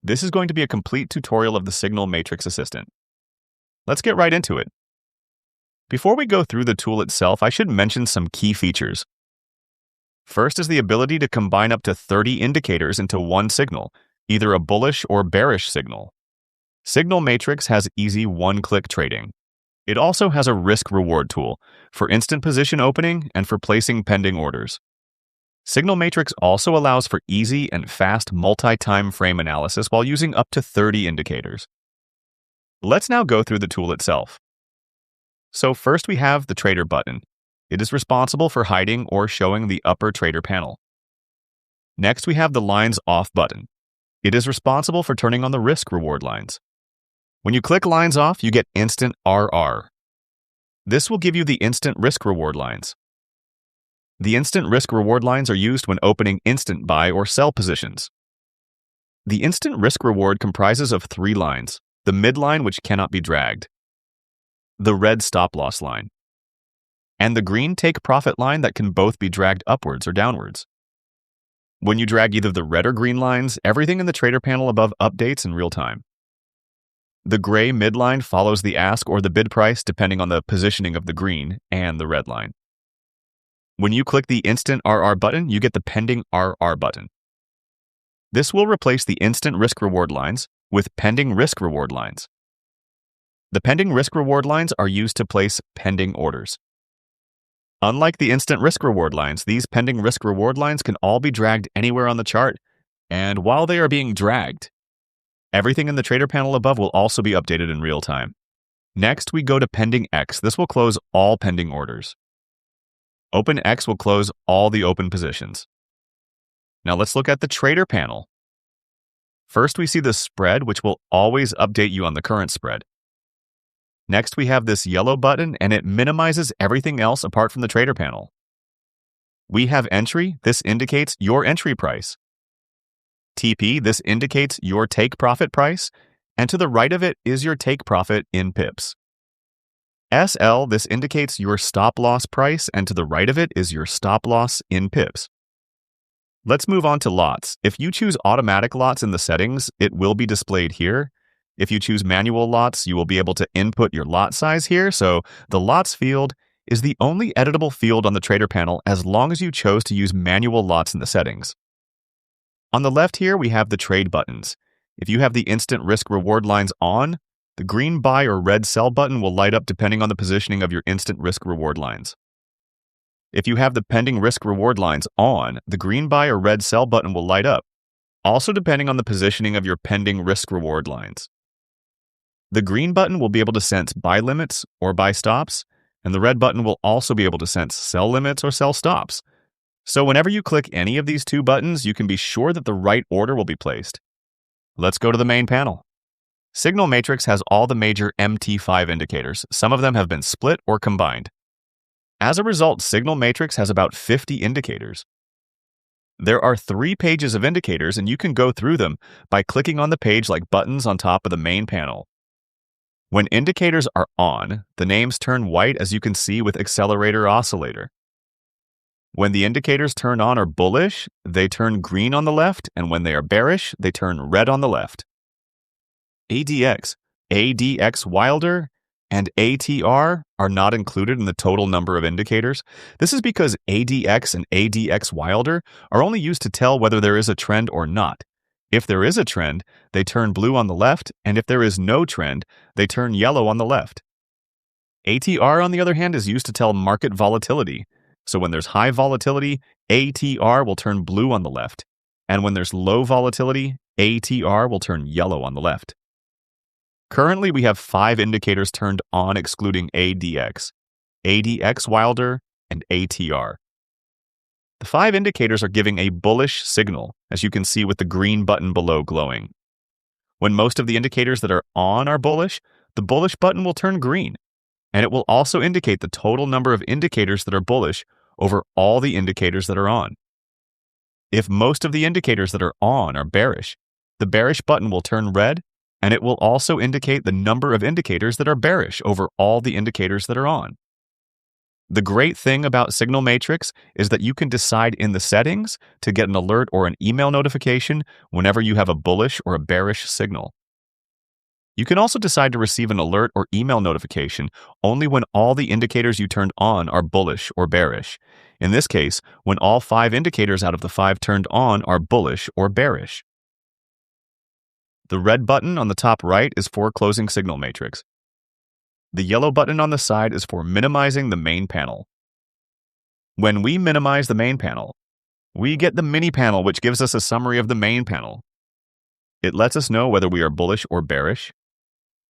This is going to be a complete tutorial of the Signal Matrix Assistant. Let's get right into it. Before we go through the tool itself, I should mention some key features. First is the ability to combine up to 30 indicators into one signal, either a bullish or bearish signal. Signal Matrix has easy one-click trading. It also has a risk-reward tool for instant position opening and for placing pending orders. Signal Matrix also allows for easy and fast multi-time frame analysis while using up to 30 indicators. Let's now go through the tool itself. So first we have the Trader button. It is responsible for hiding or showing the upper trader panel. Next we have the Lines Off button. It is responsible for turning on the risk-reward lines. When you click Lines Off, you get Instant RR. This will give you the instant risk-reward lines. The instant risk-reward lines are used when opening instant buy or sell positions. The instant risk-reward comprises of 3 lines: the midline, which cannot be dragged, the red stop-loss line, and the green take-profit line that can both be dragged upwards or downwards. When you drag either the red or green lines, everything in the trader panel above updates in real time. The gray midline follows the ask or the bid price depending on the positioning of the green and the red line. When you click the Instant RR button, you get the Pending RR button. This will replace the instant risk-reward lines with pending risk-reward lines. The pending risk-reward lines are used to place pending orders. Unlike the instant risk-reward lines, these pending risk-reward lines can all be dragged anywhere on the chart, and while they are being dragged, everything in the trader panel above will also be updated in real time. Next, we go to Pending X. This will close all pending orders. Open X will close all the open positions. Now let's look at the trader panel. First, we see the spread, which will always update you on the current spread. Next, we have this yellow button, and it minimizes everything else apart from the trader panel. We have entry. This indicates your entry price. TP, this indicates your take profit price, and to the right of it is your take profit in pips. SL, this indicates your stop loss price, and to the right of it is your stop loss in pips. Let's move on to lots. If you choose automatic lots in the settings, it will be displayed here. If you choose manual lots, you will be able to input your lot size here, so the lots field is the only editable field on the trader panel as long as you chose to use manual lots in the settings. On the left here, we have the trade buttons. If you have the instant risk-reward lines on, the green buy or red sell button will light up depending on the positioning of your instant risk-reward lines. If you have the pending risk-reward lines on, the green buy or red sell button will light up, also depending on the positioning of your pending risk-reward lines. The green button will be able to sense buy limits or buy stops, and the red button will also be able to sense sell limits or sell stops. So whenever you click any of these 2 buttons, you can be sure that the right order will be placed. Let's go to the main panel. Signal Matrix has all the major MT5 indicators. Some of them have been split or combined. As a result, Signal Matrix has about 50 indicators. There are 3 pages of indicators, and you can go through them by clicking on the page like buttons on top of the main panel. When indicators are on, the names turn white, as you can see with accelerator oscillator. When the indicators turn on or bullish, they turn green on the left, and when they are bearish, they turn red on the left. ADX, ADX Wilder, and ATR are not included in the total number of indicators. This is because ADX and ADX Wilder are only used to tell whether there is a trend or not. If there is a trend, they turn blue on the left, and if there is no trend, they turn yellow on the left. ATR, on the other hand, is used to tell market volatility. So when there's high volatility, ATR will turn blue on the left, and when there's low volatility, ATR will turn yellow on the left. Currently, we have 5 indicators turned on excluding ADX, ADX Wilder, and ATR. The 5 indicators are giving a bullish signal, as you can see with the green button below glowing. When most of the indicators that are on are bullish, the bullish button will turn green, and it will also indicate the total number of indicators that are bullish over all the indicators that are on. If most of the indicators that are on are bearish, the bearish button will turn red, and it will also indicate the number of indicators that are bearish over all the indicators that are on. The great thing about Signal Matrix is that you can decide in the settings to get an alert or an email notification whenever you have a bullish or a bearish signal. You can also decide to receive an alert or email notification only when all the indicators you turned on are bullish or bearish. In this case, when all 5 indicators out of the 5 turned on are bullish or bearish. The red button on the top right is for closing Signal Matrix. The yellow button on the side is for minimizing the main panel. When we minimize the main panel, we get the mini panel, which gives us a summary of the main panel. It lets us know whether we are bullish or bearish.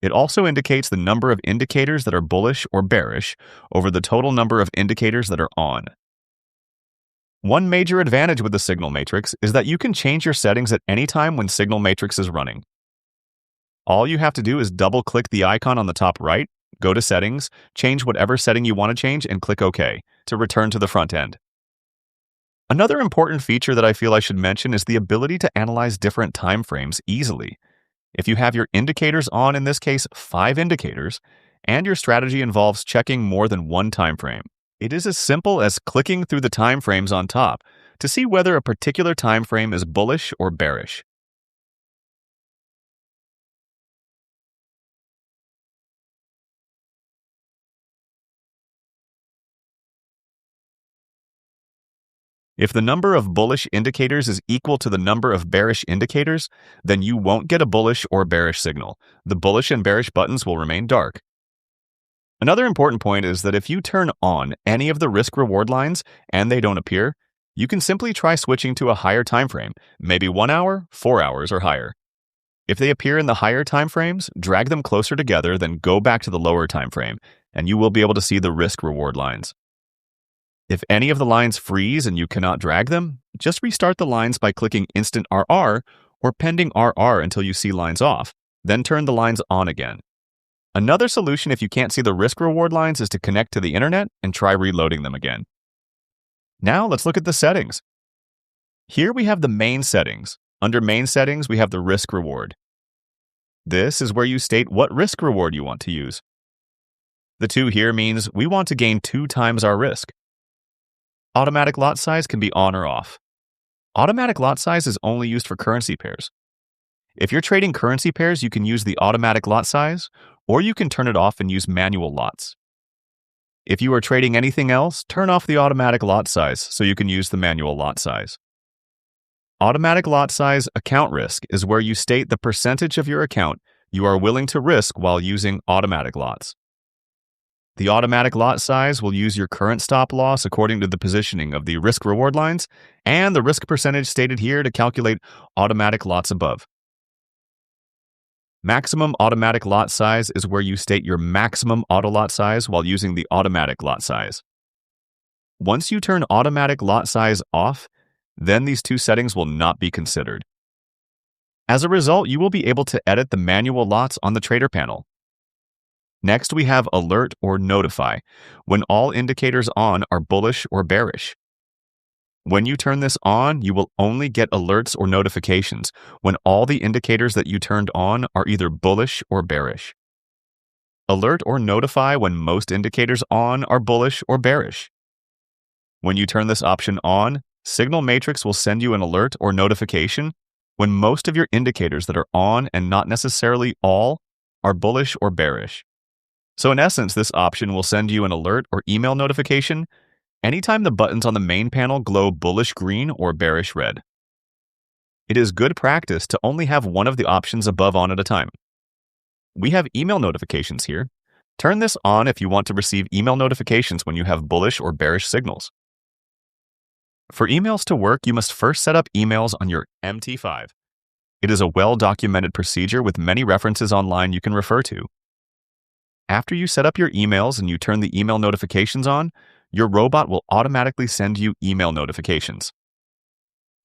It also indicates the number of indicators that are bullish or bearish over the total number of indicators that are on. One major advantage with the Signal Matrix is that you can change your settings at any time when Signal Matrix is running. All you have to do is double-click the icon on the top right, go to Settings, change whatever setting you want to change, and click OK to return to the front end. Another important feature that I feel I should mention is the ability to analyze different time frames easily. If you have your indicators on, in this case 5 indicators, and your strategy involves checking more than one time frame, it is as simple as clicking through the time frames on top to see whether a particular time frame is bullish or bearish. If the number of bullish indicators is equal to the number of bearish indicators, then you won't get a bullish or bearish signal. The bullish and bearish buttons will remain dark. Another important point is that if you turn on any of the risk-reward lines and they don't appear, you can simply try switching to a higher time frame, maybe 1 hour, 4 hours, or higher. If they appear in the higher time frames, drag them closer together, then go back to the lower time frame, and you will be able to see the risk-reward lines. If any of the lines freeze and you cannot drag them, just restart the lines by clicking Instant RR or Pending RR until you see lines off, then turn the lines on again. Another solution if you can't see the risk-reward lines is to connect to the internet and try reloading them again. Now let's look at the settings. Here we have the main settings. Under main settings, we have the risk-reward. This is where you state what risk-reward you want to use. The 2 here means we want to gain 2 times our risk. Automatic lot size can be on or off. Automatic lot size is only used for currency pairs. If you're trading currency pairs, you can use the automatic lot size, or you can turn it off and use manual lots. If you are trading anything else, turn off the automatic lot size so you can use the manual lot size. Automatic lot size account risk is where you state the percentage of your account you are willing to risk while using automatic lots. The automatic lot size will use your current stop loss according to the positioning of the risk-reward lines and the risk percentage stated here to calculate automatic lots above. Maximum automatic lot size is where you state your maximum auto lot size while using the automatic lot size. Once you turn automatic lot size off, then these 2 settings will not be considered. As a result, you will be able to edit the manual lots on the trader panel. Next, we have Alert or Notify, when all indicators on are bullish or bearish. When you turn this on, you will only get alerts or notifications when all the indicators that you turned on are either bullish or bearish. Alert or Notify when most indicators on are bullish or bearish. When you turn this option on, Signal Matrix will send you an alert or notification when most of your indicators that are on and not necessarily all are bullish or bearish. So in essence, this option will send you an alert or email notification anytime the buttons on the main panel glow bullish green or bearish red. It is good practice to only have one of the options above on at a time. We have email notifications here. Turn this on if you want to receive email notifications when you have bullish or bearish signals. For emails to work, you must first set up emails on your MT5. It is a well-documented procedure with many references online you can refer to. After you set up your emails and you turn the email notifications on, your robot will automatically send you email notifications.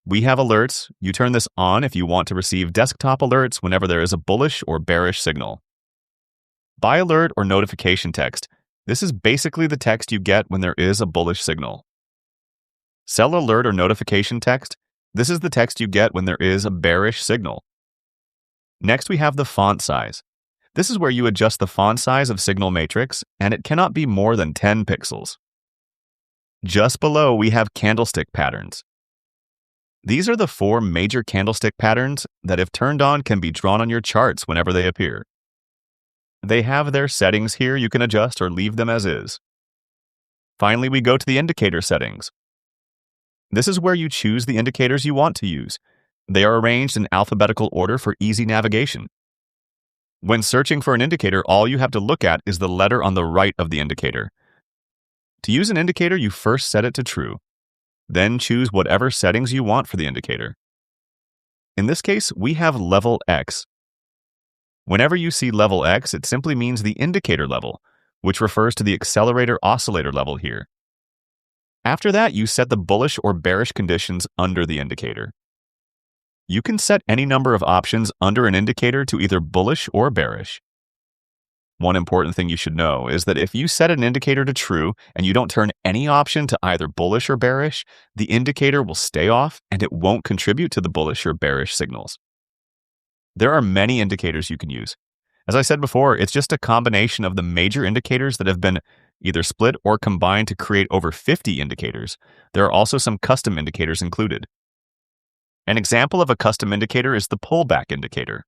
We have alerts. You turn this on if you want to receive desktop alerts whenever there is a bullish or bearish signal. By alert or notification text, this is basically the text you get when there is a bullish signal. Sell alert or notification text, this is the text you get when there is a bearish signal. Next, we have the font size. This is where you adjust the font size of Signal Matrix, and it cannot be more than 10 pixels. Just below, we have candlestick patterns. These are the 4 major candlestick patterns that, if turned on, can be drawn on your charts whenever they appear. They have their settings here you can adjust or leave them as is. Finally, we go to the indicator settings. This is where you choose the indicators you want to use. They are arranged in alphabetical order for easy navigation. When searching for an indicator, all you have to look at is the letter on the right of the indicator. To use an indicator, you first set it to true. Then choose whatever settings you want for the indicator. In this case, we have level X. Whenever you see level X, it simply means the indicator level, which refers to the accelerator oscillator level here. After that, you set the bullish or bearish conditions under the indicator. You can set any number of options under an indicator to either bullish or bearish. One important thing you should know is that if you set an indicator to true and you don't turn any option to either bullish or bearish, the indicator will stay off and it won't contribute to the bullish or bearish signals. There are many indicators you can use. As I said before, it's just a combination of the major indicators that have been either split or combined to create over 50 indicators. There are also some custom indicators included. An example of a custom indicator is the pullback indicator.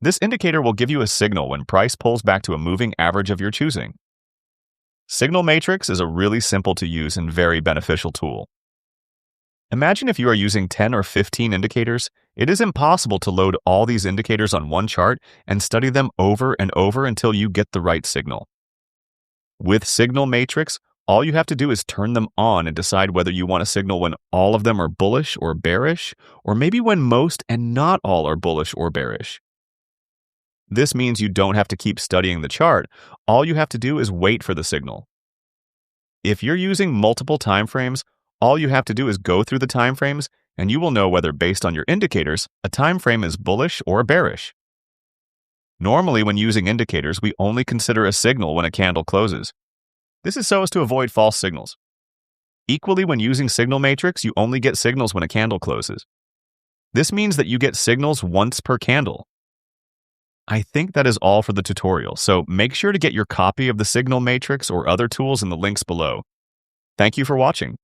This indicator will give you a signal when price pulls back to a moving average of your choosing. Signal Matrix is a really simple to use and very beneficial tool. Imagine if you are using 10 or 15 indicators. It is impossible to load all these indicators on one chart and study them over and over until you get the right signal. With Signal Matrix, all you have to do is turn them on and decide whether you want a signal when all of them are bullish or bearish, or maybe when most and not all are bullish or bearish. This means you don't have to keep studying the chart. All you have to do is wait for the signal. If you're using multiple timeframes, all you have to do is go through the timeframes, and you will know whether, based on your indicators, a timeframe is bullish or bearish. Normally, when using indicators, we only consider a signal when a candle closes. This is so as to avoid false signals. Equally, when using Signal Matrix, you only get signals when a candle closes. This means that you get signals once per candle. I think that is all for the tutorial, so make sure to get your copy of the Signal Matrix or other tools in the links below. Thank you for watching.